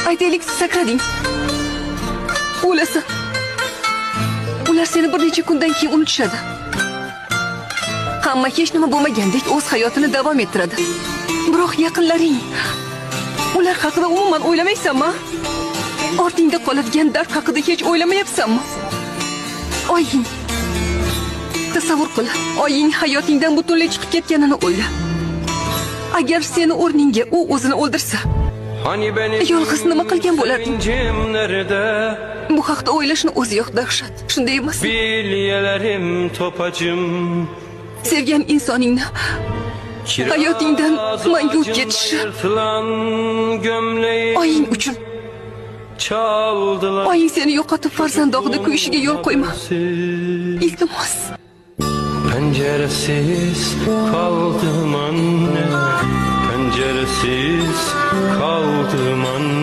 Aytaylik sakrading. O'lasan. Ular seni bir necha kundan keyin unutishadi. Hamma hech nima bo'lmagandek o'z hayotini davom ettiradi. Biroq yaqinlaring, ular haqida umuman o'ylamaysanmi? Ortingda qoladigan dard haqida hech o'ylamayapsanmi? Oying. Tasavvur qil, oying hayotingdan butunlay chiqib ketganini o'yla. Agar seni o'rningga u o'zini o'ldirsa, yolg'iz nima qilgan bo'larding? Bu haqda o'ylashni o'ziyoq dahshat, shunday emas? Bilyelerim topacım. Sevgan insoningni hayotingdan mangu ketishi oying uchun. Oying seni yo'qotib farzandog'ida kuyishiga yo'l qo'yma. Iltimos. Penceresiz kaldım anne, penceresiz kaldım anne.